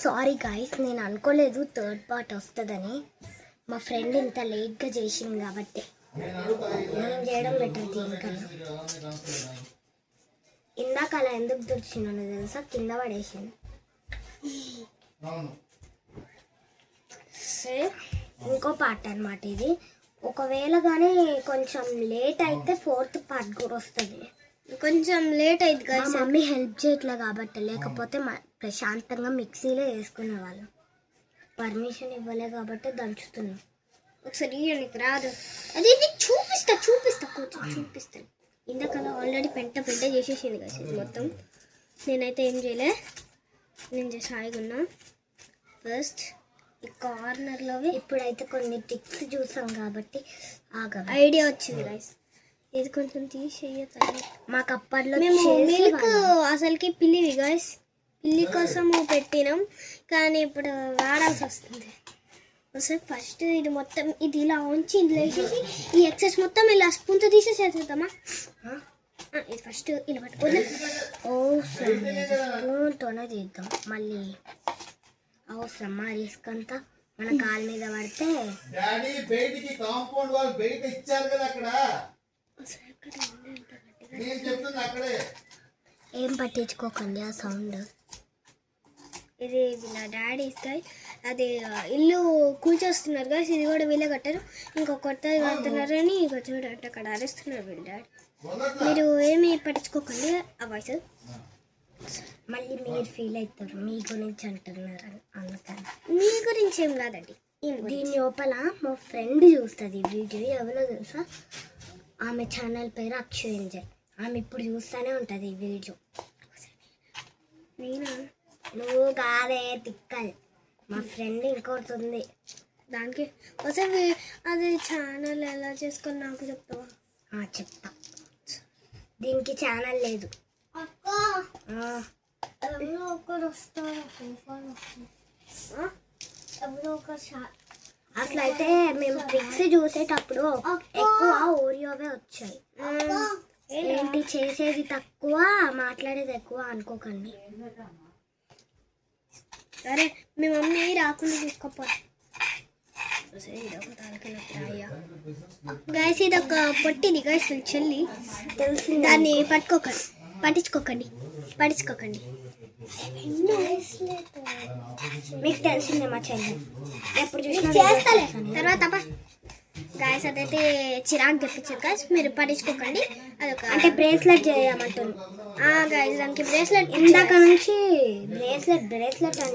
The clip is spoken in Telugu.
సారీ గాయస్, నేను అనుకోలేదు థర్డ్ పార్ట్ వస్తుందని. మా ఫ్రెండ్ ఇంత లేట్గా చేసింది కాబట్టి నేను చేయడం బెటర్ దీనికన్నా. ఇందాక అలా ఎందుకు దొరికినాను తెలుసా, కింద పడేసాను. సరే, ఇంకో పార్ట్ అన్నమాట ఇది. ఒకవేళ కానీ కొంచెం లేట్ అయితే ఫోర్త్ పార్ట్ కూడా వస్తుంది. కొంచెం లేట్ అయింది కదా, మమ్మీ హెల్ప్ చేయట్లే కాబట్టి, లేకపోతే ప్రశాంతంగా మిక్సీలో వేసుకునేవాళ్ళం. పర్మిషన్ ఇవ్వలే కాబట్టి దంచుతున్నాం. ఒకసారి నీకు రాదు, అది చూపిస్తా కొంచెం చూపిస్తాను. ఇందాకలా ఆల్రెడీ పెంట చేసేసింది కదా ఇది మొత్తం. నేనైతే ఏం చేయలే, నేను చేసి హాయిగా ఫస్ట్ ఈ కార్నర్లోవి. ఇప్పుడైతే కొన్ని టిక్స్ చూసాం కాబట్టి ఐడియా వచ్చింది గైస్. ఇది కొంచెం తీసేయతాను. మాకు అప్పట్లో మేము మిల్క్ అసలుకి పిల్లివి గైస్, పిల్లి కోసము పెట్టినాం కానీ ఇప్పుడు వాడాల్సి వస్తుంది. అసలు ఫస్ట్ ఇది మొత్తం ఇది ఇలా ఉంచి ఇందులో వేసేసి ఈ ఎక్సెస్ మొత్తం ఇలా స్పూన్తో తీసేసేద్దామా? ఇది ఫస్ట్ ఇలా పట్టుకోదు. స్పూన్తోనే తీద్దాం, మళ్ళీ అవసరం ఆ రిస్క్ అంతా మన కాలు మీద పడితే. ఏం పట్టించుకోకండి ఆ సౌండ్. ఇది నా డాడీ గైస్, అది ఇల్లు కూల్చేస్తున్నారు గైస్. ఇది కూడా వీళ్ళే కట్టారు, ఇంకో కొత్తది కడుతున్నారని ఇక చూడండి అక్కడ అరుస్తున్నారు వీళ్ళ డాడీ. మీరు ఏమి పట్టించుకోకండి ఆ వాయిస్. మళ్ళీ మీరు ఫీల్ అవుతారు మీ గురించి అంటున్నారు అందుకని. మీ గురించి ఏం కాదండి. దీని లోపల మా ఫ్రెండ్ చూస్తుంది వీడియో. ఎవరో తెలుసా, ఆమె ఛానల్ పేరు అక్షు ఎంజాయ్. ఆమె ఇప్పుడు చూస్తూనే ఉంటుంది ఈ వీడియో. నేనా? నువ్వు కాదే తిక్కల్, మా ఫ్రెండ్ ఇంకోటి ఉంది. దానికి ఒకసారి అది ఛానల్ ఎలా చేసుకొని నాకు చెప్తావా? చెప్తా. దీనికి ఛానల్ లేదు. ఎవరో ఒకరు వస్తారు, ఎవరో ఒక అట్లయితే మేము ట్రిక్స్ చూసేటప్పుడు ఎక్కువ ఓరియోవే వచ్చాయి. ఏంటి చేసేది తక్కువ మాట్లాడేది ఎక్కువ అనుకోకండి. సరే, మీ మమ్మీ రాకుండా తీసుకోపోయి గైస్. ఇది ఒక పొట్టిది గైస్, చెల్లి తెలిసింది. దాన్ని పట్టించుకోకండి. మీకు తెలిసిందే మా చెల్లి ఎప్పుడు చూసినా తర్వాత గాయస్ అదైతే చిరాకు తెప్పించారు గాయస్, మీరు పట్టించుకోకండి. అదొక అంటే బ్రేస్లెట్ చేయమంటుంది గాయస్, దానికి బ్రేస్లెట్ ఇందాక నుంచి బ్రేస్లెట్ అని